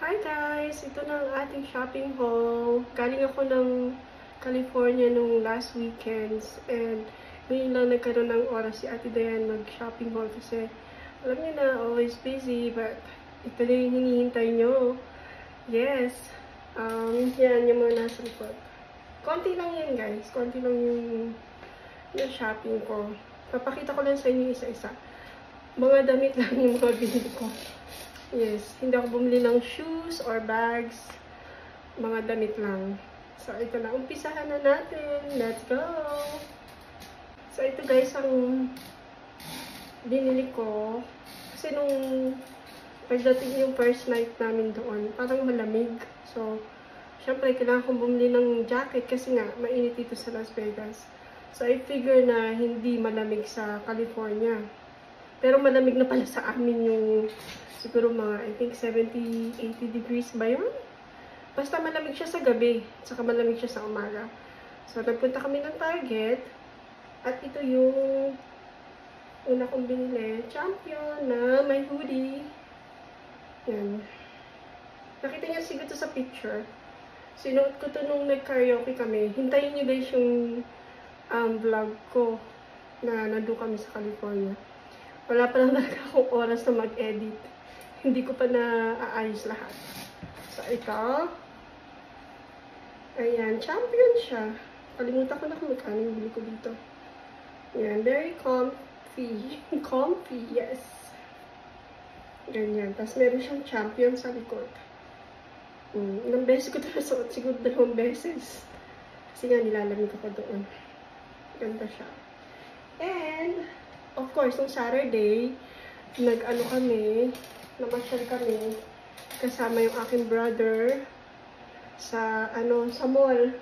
Hi guys! Ito na ang ating shopping haul. Galing ako ng California nung last weekends and ngayon lang nagkaroon ng oras si Ate Dayan mag-shopping haul kasi alam niyo na, always busy but ito na yung hinihintay nyo. Yes! Yan yung mga nasa likod. Konti lang yan guys. Konti lang yung shopping ko. Papakita ko lang sa inyo isa-isa. Mga damit lang yung mga binili ko. Yes, hindi ako bumili ng shoes or bags. Mga damit lang. So, ito na. Umpisahan na natin. Let's go! So, ito guys, ang binili ko. Kasi nung pagdating yung first night namin doon, parang malamig. So, syempre, kailangan kong bumili ng jacket kasi nga, mainit dito sa Las Vegas. So, I figure na hindi malamig sa California. Pero malamig na pala sa amin yung siguro mga, I think, 70-80 degrees ba yun? Basta malamig siya sa gabi, saka malamig siya sa umaga. So, nagpunta kami ng Target. At ito yung una kong binili. Champion na may hoodie. Yan. Nakita niyo siguro to sa picture. Sinuot ko to nung nag-karaoke kami. Hintayin niyo guys yung vlog ko na nandun kami sa California. Wala pa lang talaga akong oras na mag-edit. Hindi ko pa na-aayos lahat. So, ito. Ayan, champion siya. Kalimutan ko na kung magkano yung bili ko dito. Ayan, very comfy. Comfy, yes. Ganyan. Tapos meron siyang champion sa likod. Ilang beses ko ito nasuot. Siguro 2 beses. Kasi nga nilalamig ako doon. Ganda siya. And, of course, nung Saturday, nag-ano kami, namasyal kami, kasama yung aking brother, sa, sa mall.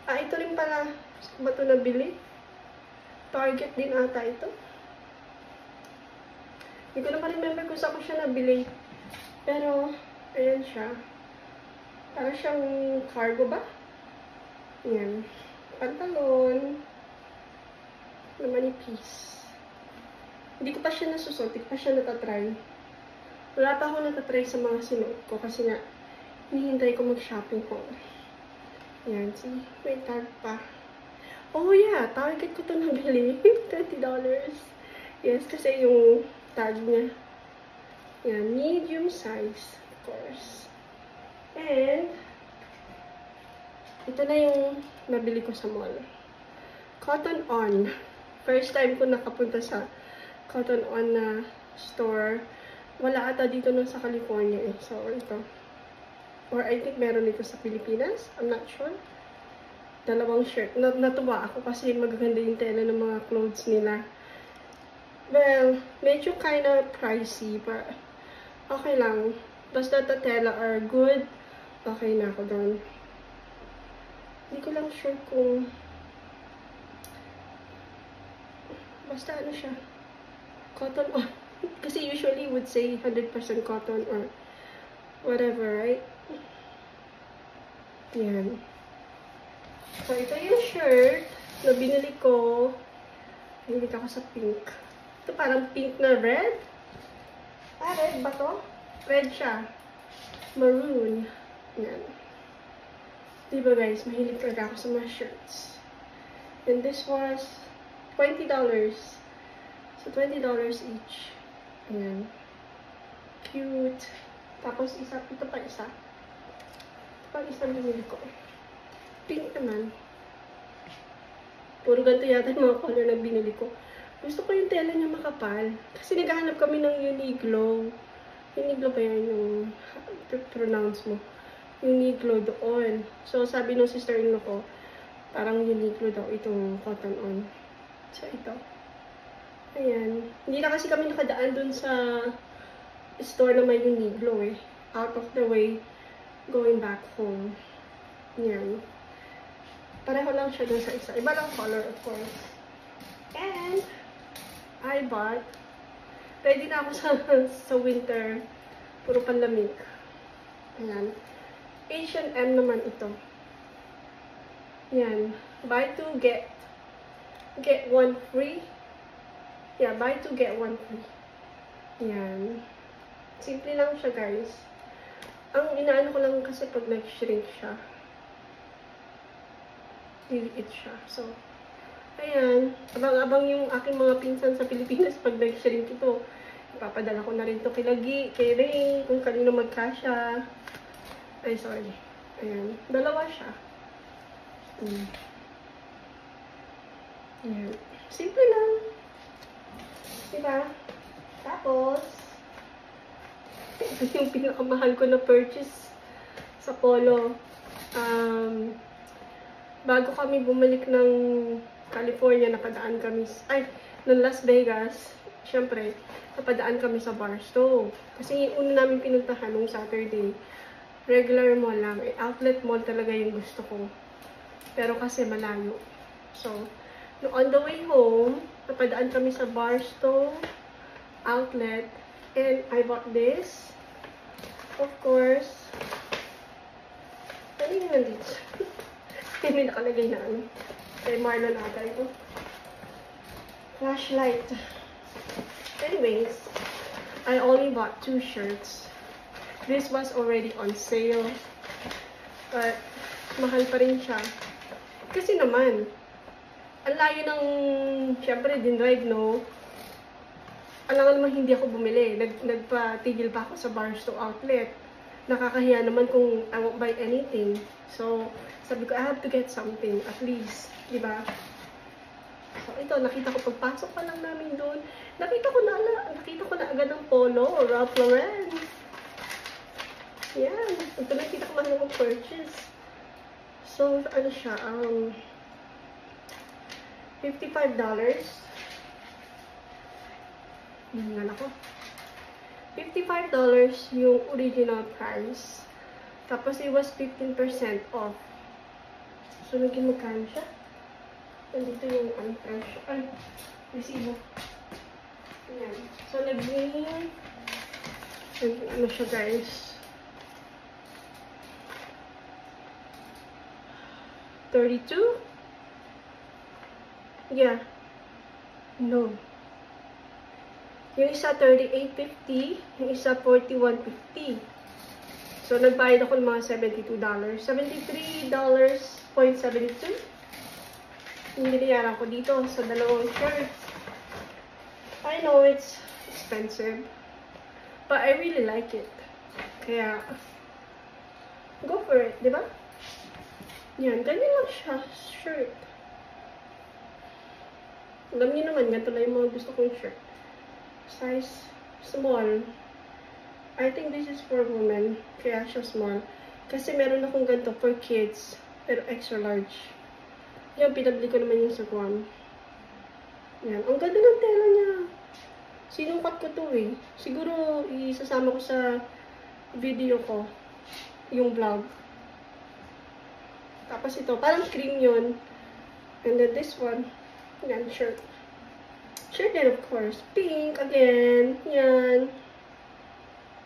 Ito rin pala, saan ba ito nabili? Target din ata ito. Hindi ko na ma-remember kung saan ko siya nabili. Pero, ayan siya. Para siyang cargo ba? Ayan. Pantalon. Na manipis. Hindi ko pa siya nasusot. Hindi ko pa siya natatry. Wala pa ako natatry sa mga sinuot ko kasi nga, hinihintay ko mag-shopping ko. Ayan, see? May tag pa. Oh yeah, Target ko ito nabili. $20. Yes, kasi yung tag niya. Ayan, medium size, of course. And, ito na yung nabili ko sa mall. Cotton On. First time ko nakapunta sa Cotton On na store. Wala ata dito nun sa California eh. So, ito. Or I think meron dito sa Pilipinas. I'm not sure. Dalawang shirt. Natuwa ako kasi magaganda yung tela ng mga clothes nila. Well, medyo kinda pricey, but okay lang. Basta the tela are good. Okay na ako doon. Hindi ko lang sure kung basta ano siya. Cotton On. Kasi usually would say 100% cotton or whatever, right? Yan. So, ito yung shirt na binili ko. Binili ako sa pink. Ito parang pink na red. Red ba to? Red siya. Maroon. Yan. Diba guys, mahilig talaga ako sa mga shirts. And this was $20. So, $20 each. Ayan. Cute. Tapos, ito pa isa. Ito pa isang binili ko. Pink naman. Puro ganito yata yung mga color na binili ko. Gusto ko yung tela niya makapal. Kasi naghahanap kami ng Uniqlo. Uniqlo ba yan yung pronounce mo? Uniqlo doon. So, sabi ng sister-in-law ko, parang Uniqlo daw itong Cotton On. So, ito. Ayan. Hindi na kasi kami nakadaan dun sa store na may Uniqlo eh. Out of the way, going back home. Yan. Pareho lang siya dun sa isa. Iba lang color, of course. And, I bought. Ready na ako sa winter. Puro panlamig. Ayan. H&M naman ito. Yan. Buy two, get one free. Yeah, buy two, get one free. Yan. Simple lang siya, guys. Ang inaano ko lang kasi pag nag-shrink siya, liliit siya. So, ayan. Abang-abang yung aking mga pinsan sa Pilipinas pag nag-shrink ito. Ipapadala ko na rin to kay Lagi, kay Ray, kung kanino magkasya. Ay, sorry. Ayan. Dalawa siya. Ayan. Simple lang. Diba? Tapos, ito yung pinakamahal ko na purchase sa Polo. Bago kami bumalik ng California, napadaan kami, ng Las Vegas, syempre, napadaan kami sa Barstow. Kasi una namin pinuntahan nung Saturday, regular mall lang. Outlet mall talaga yung gusto ko. Pero kasi malayo. So, on the way home, napadaan kami sa Barstow outlet. And I bought this. Of course. Ano yung nandito? May nakalagay na ano. Kay Marlon ata ito. Flashlight. Anyways, I only bought 2 shirts. This was already on sale. But, mahal pa rin siya. Kasi naman, ang layo ng, syempre, din-drive, no? Alam naman hindi ako bumili. Nagpatigil pa ako sa Barstow outlet. Nakakahiya naman kung I won't buy anything. So, sabi ko, I have to get something, at least. Diba? So, ito, nakita ko, pagpasok pa lang namin doon, nakita ko na agad ng Polo, Ralph Lauren. Yan. Ito nakita ko man ng purchase. So, ano siya, $55. Yan ako. $55 yung original price. Tapos, it was 15% off. So, naging magkano siya? Nandito yung price. Ay, resibo. Yan. So, naging ano siya, guys? 32? Yeah. No. Yung isa 38.50, yung isa 41.50. So, nagbayad ako ng mga $72. $73.72. Yung binayaran ko dito sa dalawang shirts. I know it's expensive, but I really like it. Kaya, go for it, di ba? Yan, ganyan lang siya, shirt. Alam niyo naman, ganito lang yung mga gusto kong shirt. Size small. I think this is for women, kaya siya small. Kasi meron akong ganito for kids, pero extra large. Yan, pinabili ko naman yung sa Guam. Yan, ang ganda ng tela niya. Sinungkat ko to eh. Siguro, isasama ko sa video ko, yung vlog. Tapos ito, parang cream yun. And then this one, yan, shirt. Shirt din, of course. Pink, again. Yan.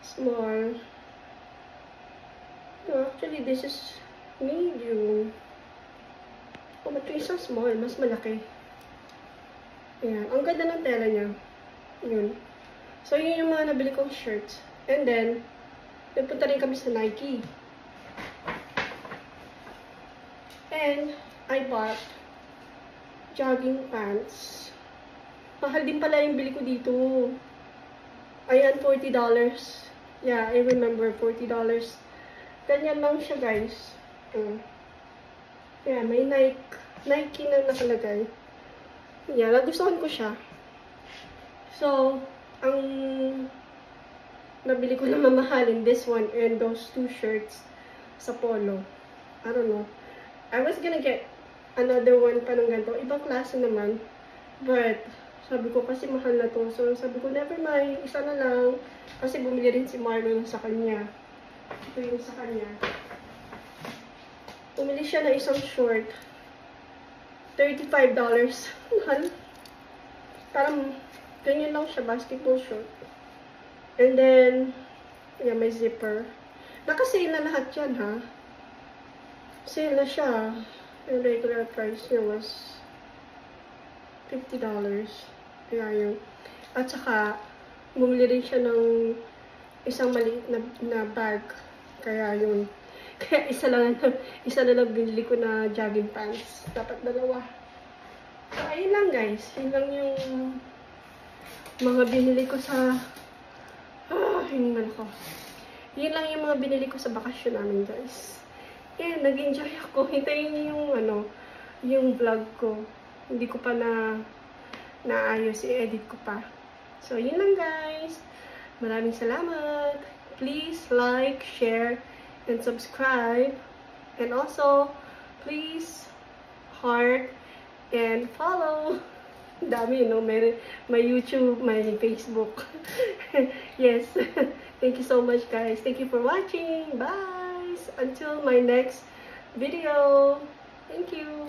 Small. No, actually, this is medium. Oh, but yung isang small, mas malaki. Ayan. Ang ganda ng tela niya. Yun. So, yun yung mga nabili kong shirts. And then, nagpunta rin kami sa Nike. And, I bought jogging pants. Mahal din pala yung bili ko dito. Ayan, $40. Yeah, I remember, $40. Ganyan lang siya, guys. Yeah, may Nike na nakalagay. Yeah, nagustuhan ko siya. So, ang nabili ko na mamahalin, this one and those 2 shirts sa Polo. I don't know. I was gonna get another one pa ng ganito. Ibang klase naman. But, sabi ko kasi mahal na to. So, sabi ko, never mind. Isa na lang. Kasi bumili rin si Marlon sa kanya. Ito yung sa kanya. Bumili siya ng isang short. $35. Mahal. Parang, ganyan lang siya. Basketball short. And then, yeah, may zipper. Naka-sale na lahat yan, ha? Sale na siya. Yung regular price niya was $50. Kaya yun. At saka, bumili rin siya ng isang maliit na bag Kaya yun. Kaya isa na lang binili ko na jogging pants. Dapat dalawa. So, ayun lang guys. Yun lang yung mga binili ko sa hiningal ko. Yun lang yung mga binili ko sa bakasyon namin guys. And nag-enjoy ako. Hintayin niyo yung yung vlog ko. Hindi ko pa naayos, i-edit ko pa. So, yun lang guys. Maraming salamat. Please like, share, and subscribe. And also, please heart and follow. Dami, no? May YouTube, may Facebook. Yes. Thank you so much, guys. Thank you for watching. Bye! Until my next video. Thank you.